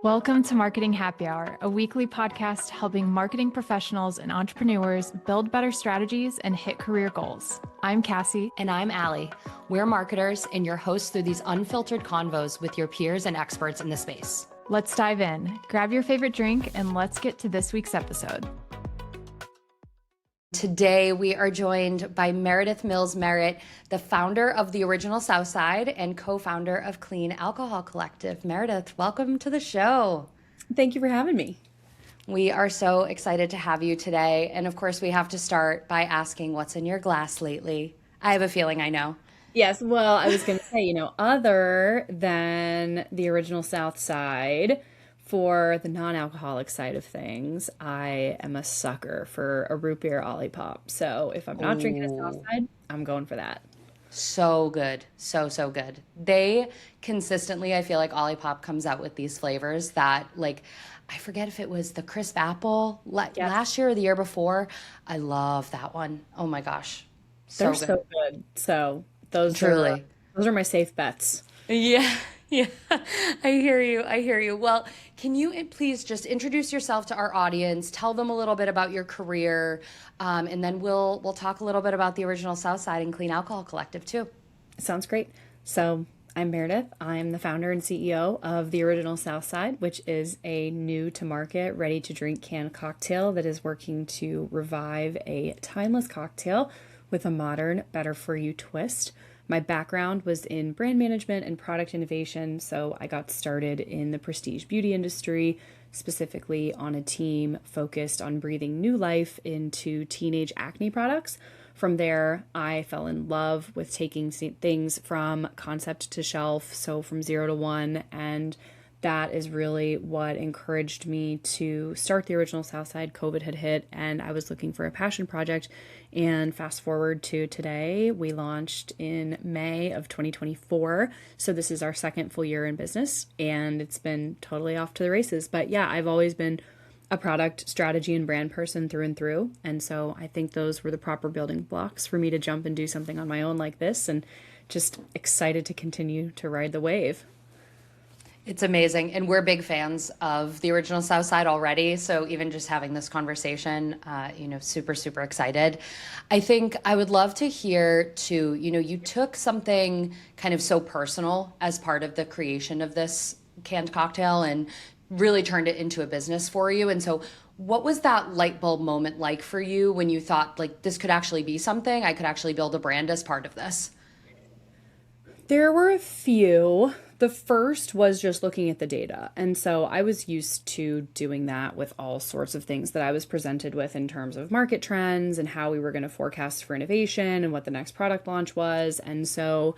Welcome to Marketing Happy Hour, a weekly podcast helping marketing professionals and entrepreneurs build better strategies and hit career goals. I'm Cassie. And I'm Allie. We're marketers and your hosts through these unfiltered convos with your peers and experts in the space. Let's dive in. Grab your favorite drink and let's get to this week's episode. Today, we are joined by Meredith Mills-Merritt, the founder of the original Southside and co-founder of Clean Alcohol Collective. Meredith, welcome to the show. Thank you for having me. We are so excited to have you today. And of course, we have to start by asking what's in your glass lately. I have a feeling I know. Yes, well, I was going to say, other than the original Southside, for the non-alcoholic side of things, I am a sucker for a root beer Olipop. So if I'm not drinking a Southside, I'm going for that. So good. So good. They consistently, I feel like Olipop comes out with these flavors that, like, I forget if it was the crisp apple last year or the year before. I love that one. Oh my gosh. They're so good. So those are my safe bets. Yeah. I hear you. Well, can you please just introduce yourself to our audience, tell them a little bit about your career, and then we'll talk a little bit about the original Southside and Clean Alcohol Collective too. Sounds great. So I'm Meredith. I'm the founder and CEO of the original Southside, which is a new to market, ready to drink canned cocktail that is working to revive a timeless cocktail with a modern, better for you twist. My background was in brand management and product innovation, so I got started in the prestige beauty industry, specifically on a team focused on breathing new life into teenage acne products. From there, I fell in love with taking things from concept to shelf, so from 0 to 1, and that is really what encouraged me to start the original Southside. COVID had hit and I was looking for a passion project. And fast forward to today, we launched in May of 2024. So this is our second full year in business and it's been totally off to the races. But yeah, I've always been a product strategy and brand person through and through. And so I think those were the proper building blocks for me to jump and do something on my own like this, and just excited to continue to ride the wave. It's amazing. And we're big fans of the original Southside already. So even just having this conversation, super excited. I think I would love to hear too, you took something kind of so personal as part of the creation of this canned cocktail and really turned it into a business for you. And so what was that light bulb moment like for you when you thought, like, this could actually be something? I could actually build a brand as part of this? There were a few. The first was just looking at the data. And so I was used to doing that with all sorts of things that I was presented with in terms of market trends and how we were going to forecast for innovation and what the next product launch was. And so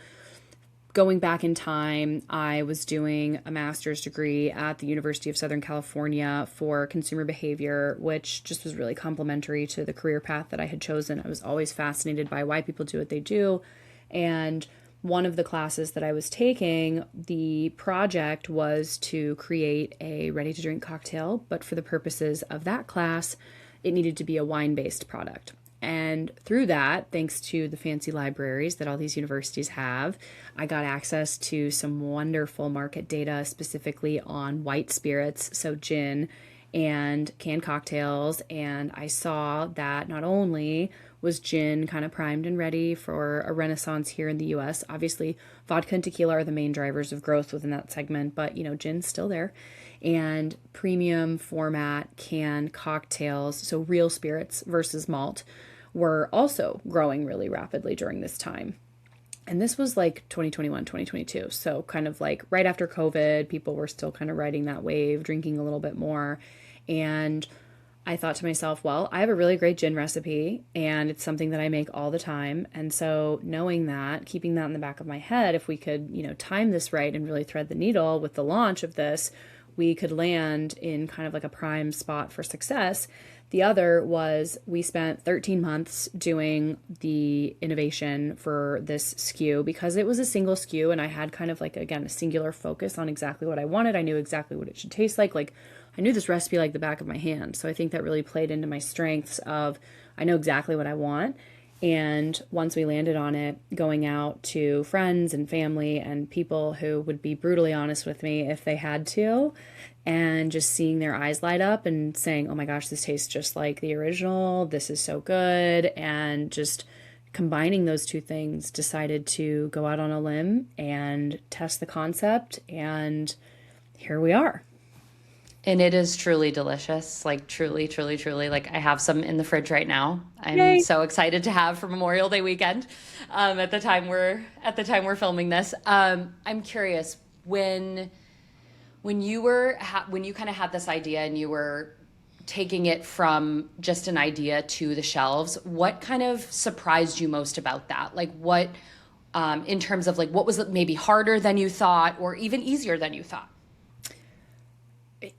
going back in time, I was doing a master's degree at the University of Southern California for consumer behavior, which just was really complementary to the career path that I had chosen. I was always fascinated by why people do what they do. And one of the classes that I was taking, the project was to create a ready-to-drink cocktail, but for the purposes of that class, it needed to be a wine-based product. And through that, thanks to the fancy libraries that all these universities have, I got access to some wonderful market data specifically on white spirits, so gin and canned cocktails. And I saw that not only was gin kind of primed and ready for a renaissance here in the US. Obviously, vodka and tequila are the main drivers of growth within that segment, but gin's still there. And premium format canned cocktails, so real spirits versus malt, were also growing really rapidly during this time. And this was like 2021, 2022. So kind of like right after COVID, people were still kind of riding that wave, drinking a little bit more. And I thought to myself, well, I have a really great gin recipe and it's something that I make all the time. And so knowing that, keeping that in the back of my head, if we could, time this right and really thread the needle with the launch of this, we could land in kind of like a prime spot for success. The other was we spent 13 months doing the innovation for this SKU because it was a single SKU and I had kind of like, again, a singular focus on exactly what I wanted. I knew exactly what it should taste like. Like I knew this recipe like the back of my hand. So I think that really played into my strengths of I know exactly what I want And once we landed on it, going out to friends and family and people who would be brutally honest with me if they had to, and just seeing their eyes light up and saying, oh my gosh, this tastes just like the original. This is so good. And just combining those two things, decided to go out on a limb and test the concept. And here we are. And it is truly delicious, like truly, truly, truly. Like I have some in the fridge right now. I'm Yay. so excited to have for Memorial Day weekend. At the time we're filming this, I'm curious when you were when you kind of had this idea and you were taking it from just an idea to the shelves, what kind of surprised you most about that? Like what, in terms of like what was maybe harder than you thought, or even easier than you thought?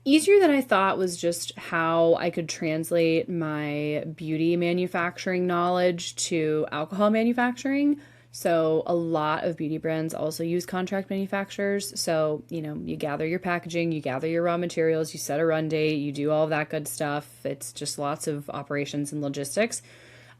Easier than I thought was just how I could translate my beauty manufacturing knowledge to alcohol manufacturing. So a lot of beauty brands also use contract manufacturers. So, you gather your packaging, you gather your raw materials, you set a run date, you do all of that good stuff. It's just lots of operations and logistics.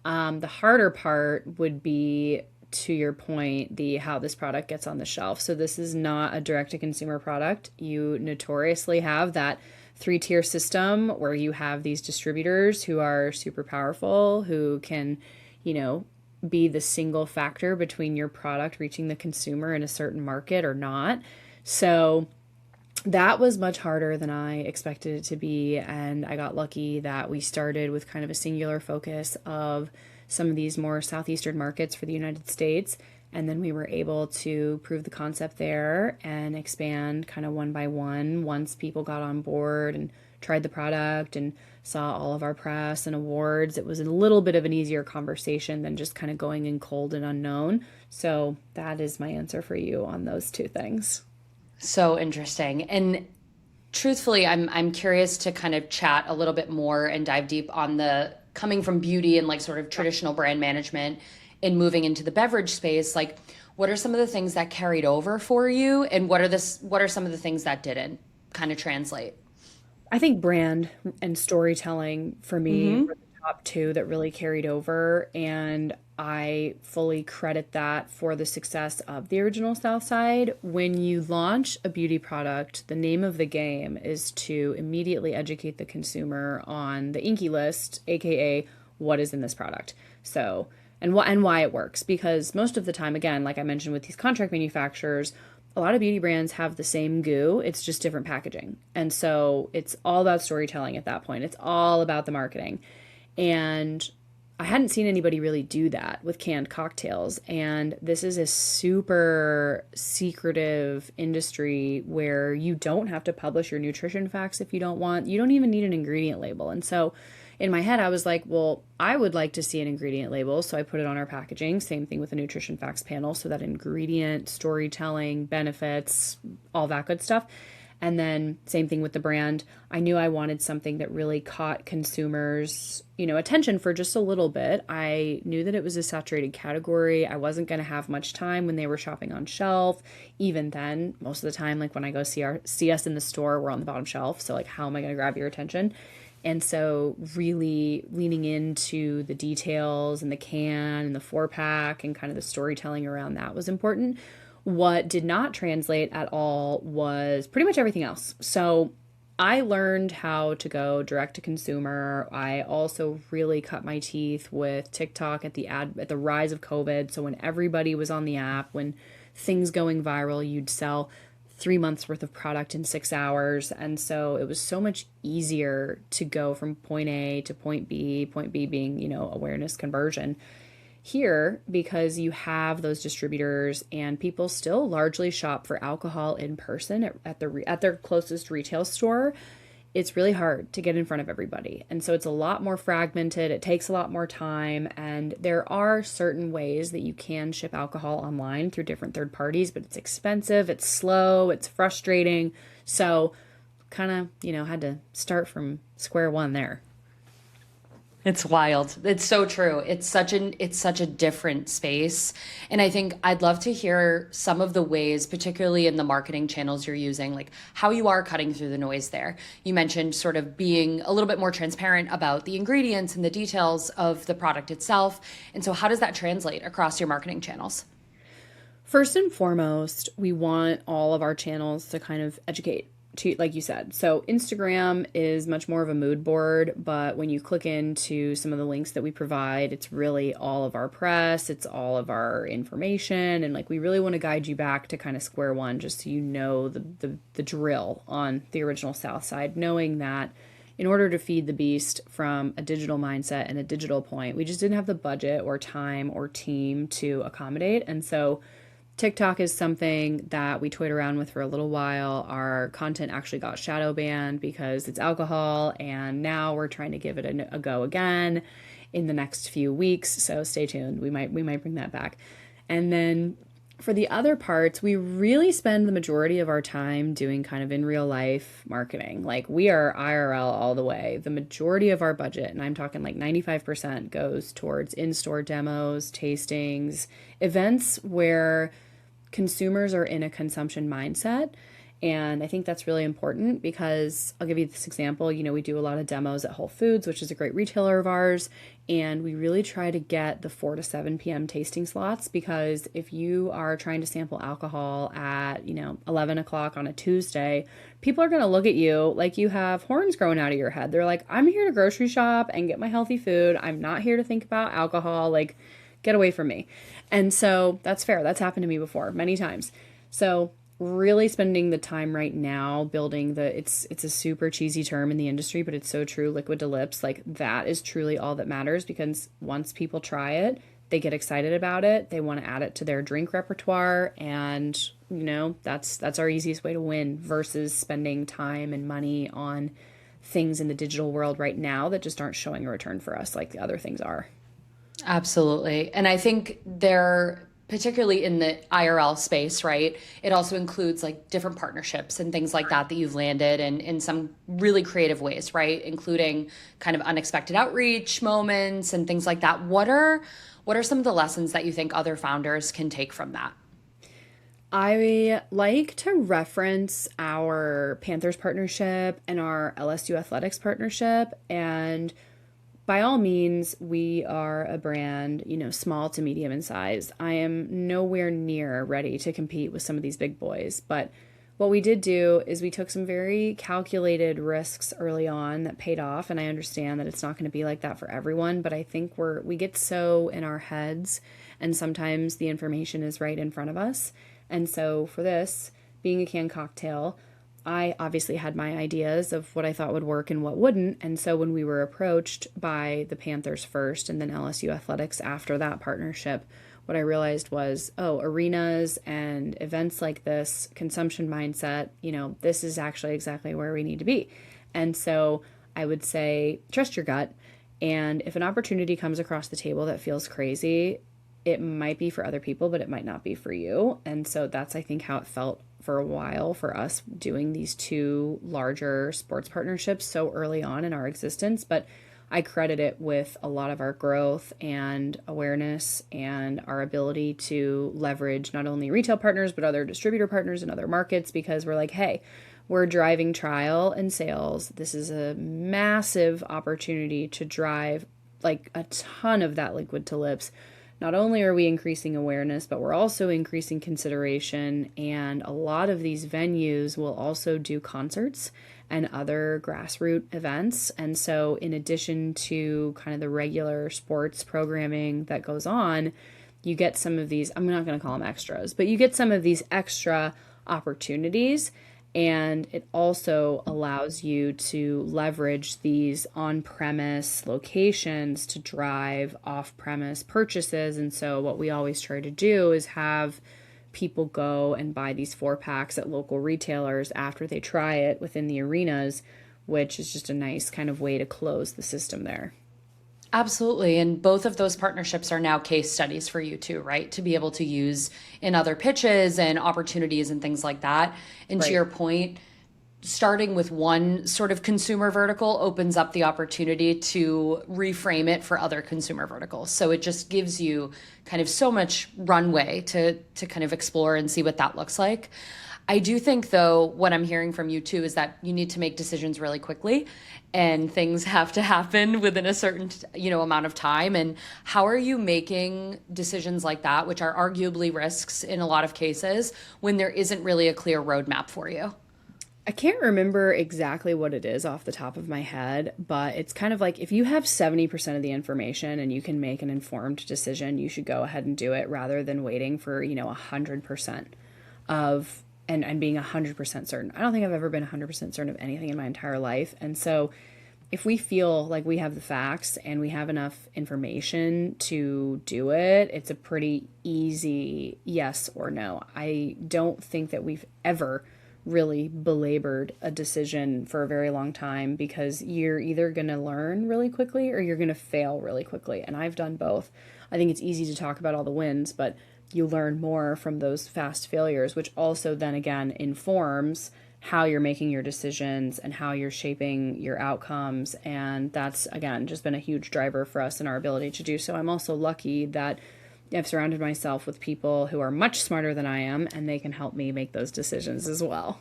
The harder part would be, to your point, the how this product gets on the shelf. So this is not a direct-to-consumer product. You notoriously have that 3-tier system where you have these distributors who are super powerful, who can, be the single factor between your product reaching the consumer in a certain market or not. So that was much harder than I expected it to be. And I got lucky that we started with kind of a singular focus of some of these more southeastern markets for the United States. And then we were able to prove the concept there and expand kind of one by one once people got on board and tried the product and saw all of our press and awards. It was a little bit of an easier conversation than just kind of going in cold and unknown. So that is my answer for you on those two things. So interesting. And truthfully, I'm curious to kind of chat a little bit more and dive deep on the coming from beauty and like sort of traditional brand management and moving into the beverage space. Like, what are some of the things that carried over for you, and what are some of the things that didn't kind of translate? I think brand and storytelling for me were the top two that really carried over. And I fully credit that for the success of the original Southside. When you launch a beauty product, the name of the game is to immediately educate the consumer on the Inky list, aka what is in this product. So, and why it works. Because most of the time, again, like I mentioned with these contract manufacturers, a lot of beauty brands have the same goo. It's just different packaging. And so it's all about storytelling at that point. It's all about the marketing. And I hadn't seen anybody really do that with canned cocktails. And this is a super secretive industry where you don't have to publish your nutrition facts if you don't want. You don't even need an ingredient label. And so in my head, I was like, well, I would like to see an ingredient label. So I put it on our packaging. Same thing with the nutrition facts panel. So that ingredient, storytelling, benefits, all that good stuff. And then same thing with the brand. I knew I wanted something that really caught consumers, attention for just a little bit. I knew that it was a saturated category. I wasn't going to have much time when they were shopping on shelf. Even then, most of the time, like when I go see us in the store, we're on the bottom shelf. So like, how am I going to grab your attention? And so really leaning into the details and the can and the 4-pack and kind of the storytelling around that was important. What did not translate at all was pretty much everything else. So I learned how to go direct to consumer. I also really cut my teeth with TikTok at the rise of COVID. So when everybody was on the app, when things going viral, you'd sell 3 months worth of product in 6 hours. And so it was so much easier to go from point A to point B being, awareness conversion here, because you have those distributors and people still largely shop for alcohol in person at their closest retail store. It's really hard to get in front of everybody. And so it's a lot more fragmented. It takes a lot more time. And there are certain ways that you can ship alcohol online through different third parties, but it's expensive, it's slow, it's frustrating. So kind of, had to start from square one there. It's wild. It's so true. It's such a different space. And I think I'd love to hear some of the ways, particularly in the marketing channels you're using, like how you are cutting through the noise there. You mentioned sort of being a little bit more transparent about the ingredients and the details of the product itself. And so how does that translate across your marketing channels? First and foremost, we want all of our channels to kind of educate, to, like you said. So Instagram is much more of a mood board, but when you click into some of the links that we provide, it's really all of our press, it's all of our information, and like we really want to guide you back to kind of square one, just so you know the drill on the original Southside, knowing that in order to feed the beast from a digital mindset and a digital point, we just didn't have the budget or time or team to accommodate. And so TikTok is something that we toyed around with for a little while. Our content actually got shadow banned because it's alcohol, and now we're trying to give it a go again in the next few weeks. So stay tuned. We might bring that back. And then for the other parts, we really spend the majority of our time doing kind of in real life marketing. Like we are IRL all the way. The majority of our budget, and I'm talking like 95%, goes towards in-store demos, tastings, events where consumers are in a consumption mindset. And I think that's really important because I'll give you this example. You know, we do a lot of demos at Whole Foods, which is a great retailer of ours. And we really try to get the 4 to 7 p.m. tasting slots, because if you are trying to sample alcohol at, 11 o'clock on a Tuesday, people are going to look at you like you have horns growing out of your head. They're like, I'm here to grocery shop and get my healthy food. I'm not here to think about alcohol. Like, get away from me. And so that's fair. That's happened to me before many times. So really spending the time right now building it's a super cheesy term in the industry, but it's so true, liquid to lips. Like that is truly all that matters, because once people try it, they get excited about it. They want to add it to their drink repertoire. And, that's our easiest way to win versus spending time and money on things in the digital world right now that just aren't showing a return for us like the other things are. Absolutely. And I think they're particularly in the IRL space, right? It also includes like different partnerships and things like that you've landed in some really creative ways, right? Including kind of unexpected outreach moments and things like that. What are some of the lessons that you think other founders can take from that? I like to reference our Panthers partnership and our LSU athletics partnership. And by all means, we are a brand, small to medium in size. I am nowhere near ready to compete with some of these big boys. But what we did do is we took some very calculated risks early on that paid off. And I understand that it's not going to be like that for everyone, but I think we get so in our heads, and sometimes the information is right in front of us. And so for this, being a canned cocktail, I obviously had my ideas of what I thought would work and what wouldn't. And so when we were approached by the Panthers first and then LSU Athletics after that partnership, what I realized was, arenas and events like this, consumption mindset, this is actually exactly where we need to be. And so I would say, trust your gut. And if an opportunity comes across the table that feels crazy, it might be for other people, but it might not be for you. And so that's, I think, how it felt for a while for us doing these two larger sports partnerships so early on in our existence. But I credit it with a lot of our growth and awareness and our ability to leverage not only retail partners, but other distributor partners in other markets, because we're like, hey, we're driving trial and sales. This is a massive opportunity to drive like a ton of that liquid to lips. Not only are we increasing awareness, but we're also increasing consideration. And a lot of these venues will also do concerts and other grassroots events. And so in addition to kind of the regular sports programming that goes on, you get some of these, I'm not going to call them extras, but you get some of these extra opportunities. And it also allows you to leverage these on-premise locations to drive off-premise purchases. And so what we always try to do is have people go and buy these 4-packs at local retailers after they try it within the arenas, which is just a nice kind of way to close the system there. Absolutely. And both of those partnerships are now case studies for you too, right? To be able to use in other pitches and opportunities and things like that. And right. To your point, starting with one sort of consumer vertical opens up the opportunity to reframe it for other consumer verticals. So it just gives you kind of so much runway to kind of explore and see what that looks like. I do think, though, what I'm hearing from you too is that you need to make decisions really quickly, and things have to happen within a certain, amount of time. And how are you making decisions like that, which are arguably risks in a lot of cases, when there isn't really a clear roadmap for you? I can't remember exactly what it is off the top of my head, but it's kind of like if you have 70% of the information and you can make an informed decision, you should go ahead and do it rather than waiting for, 100% of and being 100% certain. I don't think I've ever been 100% certain of anything in my entire life. And so if we feel like we have the facts and we have enough information to do it, it's a pretty easy yes or no. I don't think that we've ever really belabored a decision for a very long time because you're either going to learn really quickly or you're going to fail really quickly. And I've done both. I think it's easy to talk about all the wins, but you learn more from those fast failures, which also then again informs how you're making your decisions and how you're shaping your outcomes. And that's, again, just been a huge driver for us in our ability to do so. I'm also lucky that I've surrounded myself with people who are much smarter than I am, and they can help me make those decisions as well.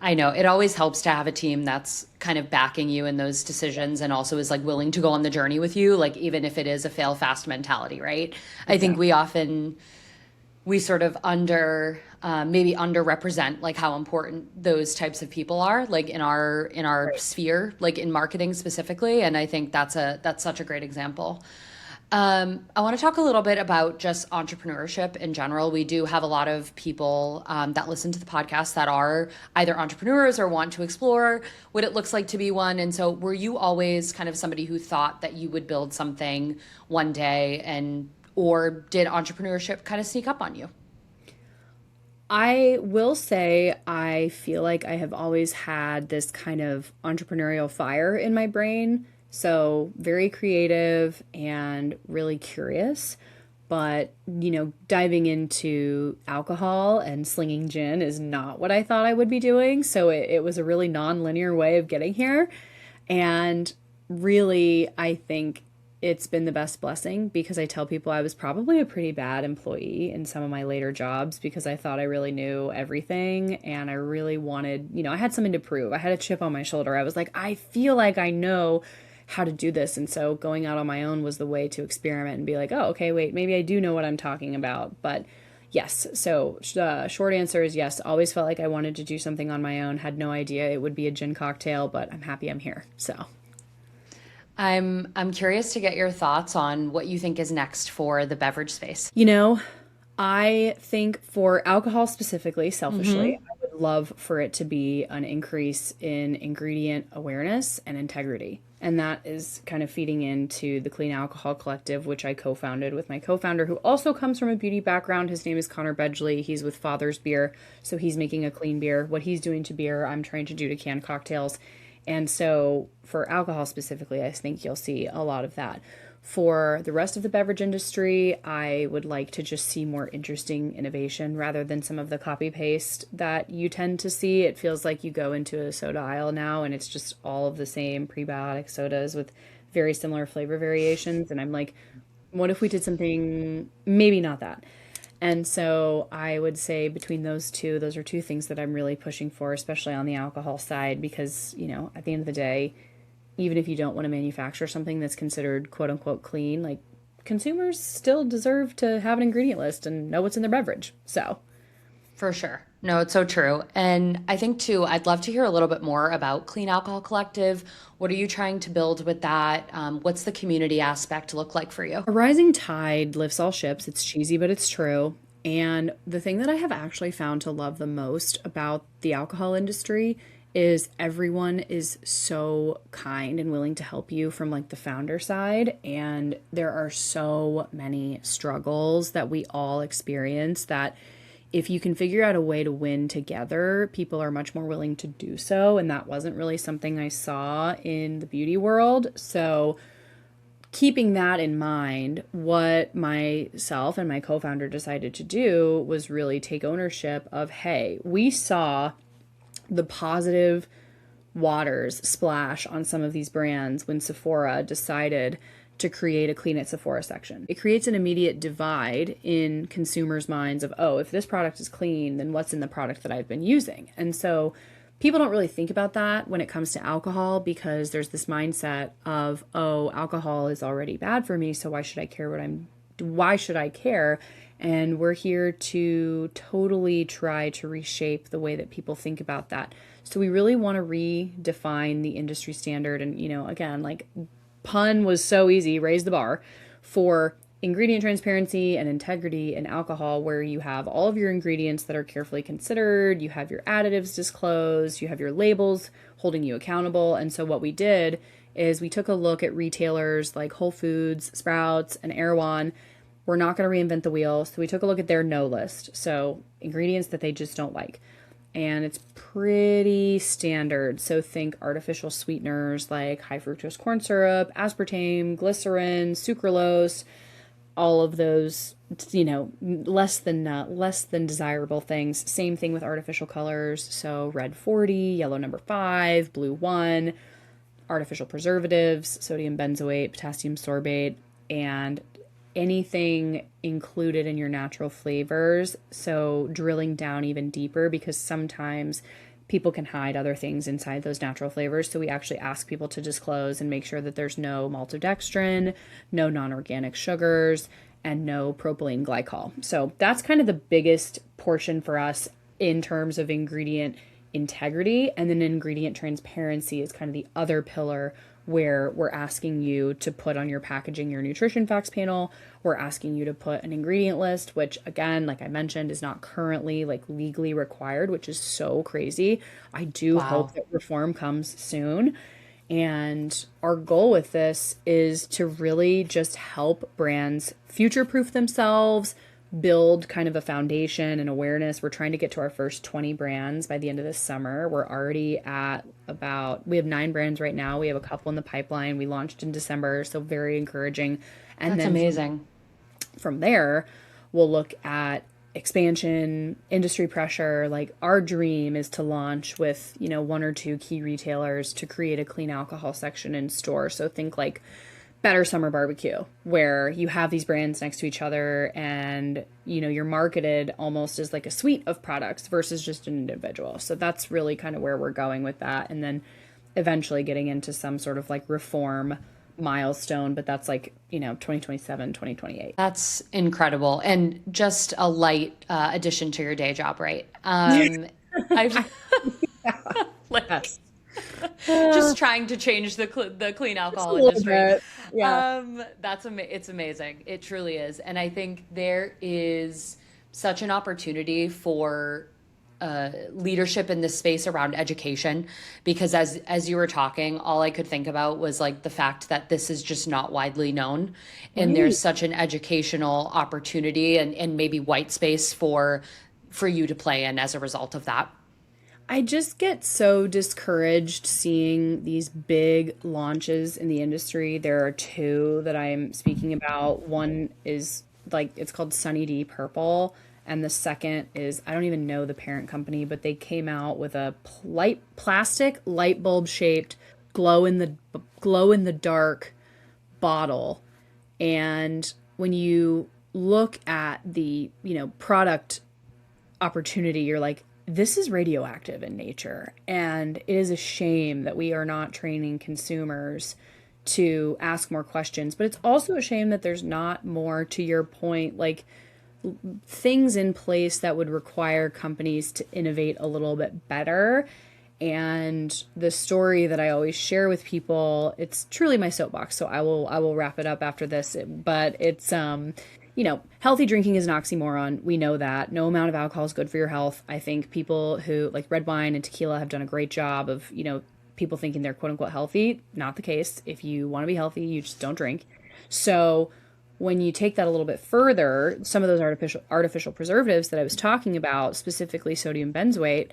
I know it always helps to have a team that's kind of backing you in those decisions and also is like willing to go on the journey with you, like even if it is a fail fast mentality, right? I think we sort of maybe underrepresent like how important those types of people are, like in our sphere, like in marketing specifically. And I think that's such a great example. I want to talk a little bit about just entrepreneurship in general. We do have a lot of people that listen to the podcast that are either entrepreneurs or want to explore what it looks like to be one. And so were you always kind of somebody who thought that you would build something one day, or did entrepreneurship kind of sneak up on you? I will say I feel like I have always had this kind of entrepreneurial fire in my brain. So very creative and really curious, but, diving into alcohol and slinging gin is not what I thought I would be doing. So it was a really non-linear way of getting here. And really, I think it's been the best blessing because I tell people I was probably a pretty bad employee in some of my later jobs because I thought I really knew everything and I really wanted, I had something to prove. I had a chip on my shoulder. I was like, I feel like I know how to do this. And so going out on my own was the way to experiment and be like, oh, okay, wait, maybe I do know what I'm talking about. But yes, so short answer is yes. Always felt like I wanted to do something on my own. Had no idea it would be a gin cocktail, but I'm happy I'm here. So I'm curious to get your thoughts on what you think is next for the beverage space. I think for alcohol specifically, selfishly, I would love for it to be an increase in ingredient awareness and integrity. And that is kind of feeding into the Clean Alcohol Collective, which I co-founded with my co-founder, who also comes from a beauty background. His name is Connor Bedgley. He's with Father's Beer, so he's making a clean beer. What he's doing to beer, I'm trying to do to canned cocktails. And so for alcohol specifically, I think you'll see a lot of that. For the rest of the beverage industry, I would like to just see more interesting innovation rather than some of the copy paste that you tend to see. It feels like you go into a soda aisle now and it's just all of the same prebiotic sodas with very similar flavor variations. And I'm like, what if we did something, maybe not that? And so I would say between those are two things that I'm really pushing for, especially on the alcohol side, because, at the end of the day, even if you don't want to manufacture something that's considered quote unquote clean, like consumers still deserve to have an ingredient list and know what's in their beverage. So for sure. No, it's so true. And I think too, I'd love to hear a little bit more about Clean Alcohol Collective. What are you trying to build with that? What's the community aspect look like for you? A rising tide lifts all ships. It's cheesy, but it's true. And the thing that I have actually found to love the most about the alcohol industry is everyone is so kind and willing to help you from like the founder side. And there are so many struggles that we all experience that if you can figure out a way to win together, people are much more willing to do so. And that wasn't really something I saw in the beauty world. So keeping that in mind, what myself and my co-founder decided to do was really take ownership of, hey, we saw the positive waters splash on some of these brands when Sephora decided to create a Clean at Sephora section. It creates an immediate divide in consumers' minds of, oh, if this product is clean, then what's in the product that I've been using? And so people don't really think about that when it comes to alcohol, because there's this mindset of, oh, alcohol is already bad for me, so why should I care why should I care? And we're here to totally try to reshape the way that people think about that. So we really want to redefine the industry standard. And, again, like, pun was so easy, raise the bar for ingredient transparency and integrity in alcohol, where you have all of your ingredients that are carefully considered, you have your additives disclosed, you have your labels holding you accountable. And so what we did is we took a look at retailers like Whole Foods, Sprouts, and Erewhon. We're not going to reinvent the wheel. So we took a look at their no list. So ingredients that they just don't like. And it's pretty standard. So think artificial sweeteners like high fructose corn syrup, aspartame, glycerin, sucralose, all of those, less than desirable things. Same thing with artificial colors. So red 40, yellow number 5, blue 1, artificial preservatives, sodium benzoate, potassium sorbate, and anything included in your natural flavors. So drilling down even deeper, because sometimes people can hide other things inside those natural flavors. So we actually ask people to disclose and make sure that there's no maltodextrin, no non-organic sugars, and no propylene glycol. So that's kind of the biggest portion for us in terms of ingredient integrity. And then ingredient transparency is kind of the other pillar, where we're asking you to put on your packaging your nutrition facts panel. We're asking you to put an ingredient list, which, again, like I mentioned, is not currently legally required, which is so crazy. I do hope that reform comes soon. And our goal with this is to really just help brands future-proof themselves, build kind of a foundation and awareness. We're trying to get to our first 20 brands by the end of this summer. We're already at we have 9 brands right now. We have a couple in the pipeline. We launched in December, so very encouraging. And that's amazing. From there, we'll look at expansion, industry pressure. Like, our dream is to launch with, 1 or 2 key retailers to create a clean alcohol section in store. So think like Better Summer Barbecue, where you have these brands next to each other and, you're marketed almost as like a suite of products versus just an individual. So that's really kind of where we're going with that. And then eventually getting into some sort of reform milestone, but that's 2027, 2028. That's incredible. And just a light addition to your day job, right? I've Yes. just trying to change the clean alcohol industry. Bit. Yeah. It's amazing. It truly is. And I think there is such an opportunity for leadership in this space around education, because as you were talking, all I could think about was the fact that this is just not widely known, and there's such an educational opportunity and maybe white space for you to play in as a result of that. I just get so discouraged seeing these big launches in the industry. There are 2 that I'm speaking about. One is it's called Sunny D Purple. And the second is, I don't even know the parent company, but they came out with a plastic light bulb shaped glow in the dark bottle. And when you look at the, product opportunity, you're like, this is radioactive in nature. And it is a shame that we are not training consumers to ask more questions. But it's also a shame that there's not more, to your point, things in place that would require companies to innovate a little bit better. And the story that I always share with people, it's truly my soapbox, so I will wrap it up after this, but it's healthy drinking is an oxymoron. We know that. No amount of alcohol is good for your health. I think people who like red wine and tequila have done a great job of, people thinking they're quote unquote healthy. Not the case. If you want to be healthy, you just don't drink. So when you take that a little bit further, some of those artificial preservatives that I was talking about, specifically sodium benzoate,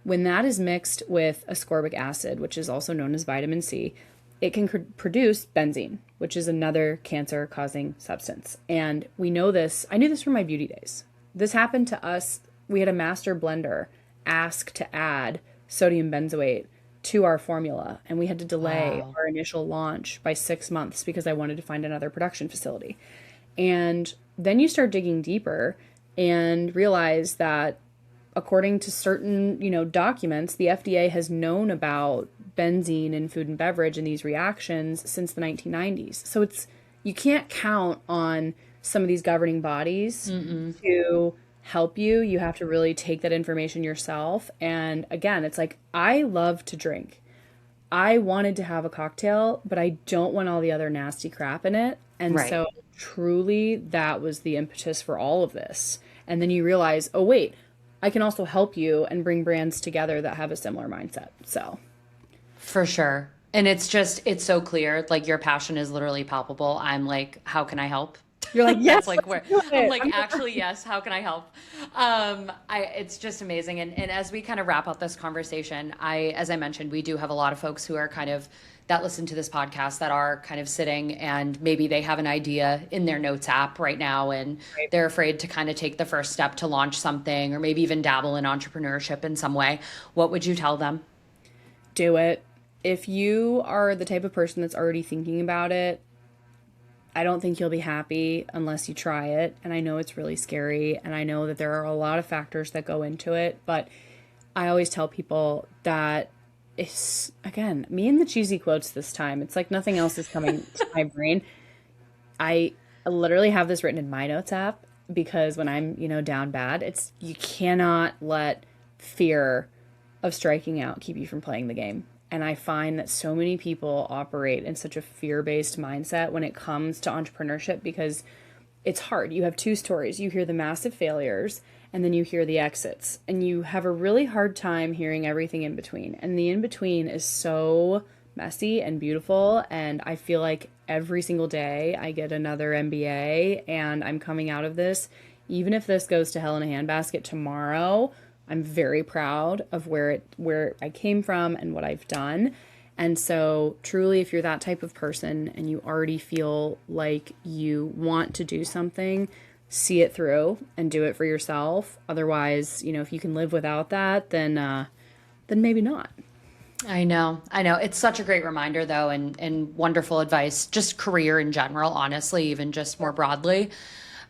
when that is mixed with ascorbic acid, which is also known as vitamin C, it can produce benzene, which is another cancer-causing substance. And we know this. I knew this from my beauty days. This happened to us. We had a master blender ask to add sodium benzoate to our formula. And we had to delay our initial launch by 6 months because I wanted to find another production facility. And then you start digging deeper and realize that according to certain, documents, the FDA has known about benzene in food and beverage and these reactions since the 1990s. So you can't count on some of these governing bodies to help you. You have to really take that information yourself. And again, it's like, I love to drink. I wanted to have a cocktail, but I don't want all the other nasty crap in it. And so truly that was the impetus for all of this. And then you realize, oh, wait, I can also help you and bring brands together that have a similar mindset. So for sure. And it's so clear. Like, your passion is literally palpable. I'm like, how can I help? You're like, yes. Like, where I'm like, actually, yes. How can I help? It's just amazing. And as we kind of wrap up this conversation, as I mentioned, we do have a lot of folks who are that listen to this podcast that are kind of sitting, and maybe they have an idea in their notes app right now, and they're afraid to kind of take the first step to launch something, or maybe even dabble in entrepreneurship in some way. What would you tell them? Do it. If you are the type of person that's already thinking about it, I don't think you'll be happy unless you try it. And I know it's really scary, and I know that there are a lot of factors that go into it, but I always tell people that it's, again, me and the cheesy quotes this time. It's like nothing else is coming to my brain. I literally have this written in my notes app because when I'm, down bad, you cannot let fear of striking out keep you from playing the game. And I find that so many people operate in such a fear-based mindset when it comes to entrepreneurship because it's hard. You have two stories. You hear the massive failures, and then you hear the exits. And you have a really hard time hearing everything in between. And the in-between is so messy and beautiful. And I feel like every single day I get another MBA, and I'm coming out of this. Even if this goes to hell in a handbasket tomorrow, I'm very proud of where I came from and what I've done. And so truly, if you're that type of person and you already feel like you want to do something, see it through and do it for yourself. Otherwise, if you can live without that, then maybe not. I know. It's such a great reminder, though, and wonderful advice, just career in general, honestly, even just more broadly.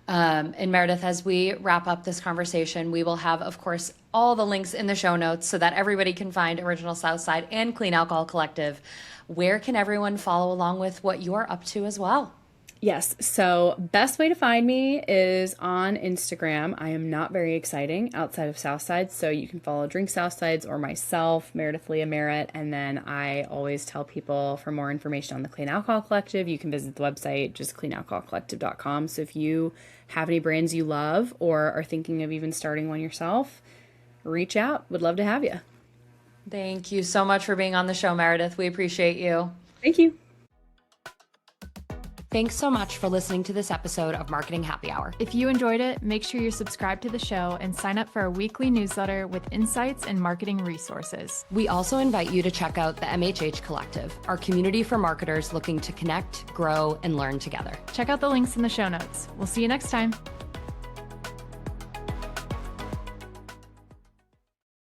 And Meredith, as we wrap up this conversation, we will have, of course, all the links in the show notes so that everybody can find Original Southside and Clean Alcohol Collective. Where can everyone follow along with what you're up to as well? Yes. So best way to find me is on Instagram. I am not very exciting outside of Southside. So you can follow Drink Southsides or myself, Meredith Mills-Merritt. And then I always tell people for more information on the Clean Alcohol Collective, you can visit the website, just cleanalcoholcollective.com. So if you have any brands you love or are thinking of even starting one yourself, reach out. Would love to have you. Thank you so much for being on the show, Meredith. We appreciate you. Thank you. Thanks so much for listening to this episode of Marketing Happy Hour. If you enjoyed it, make sure you're subscribed to the show and sign up for our weekly newsletter with insights and marketing resources. We also invite you to check out the MHH Collective, our community for marketers looking to connect, grow, and learn together. Check out the links in the show notes. We'll see you next time.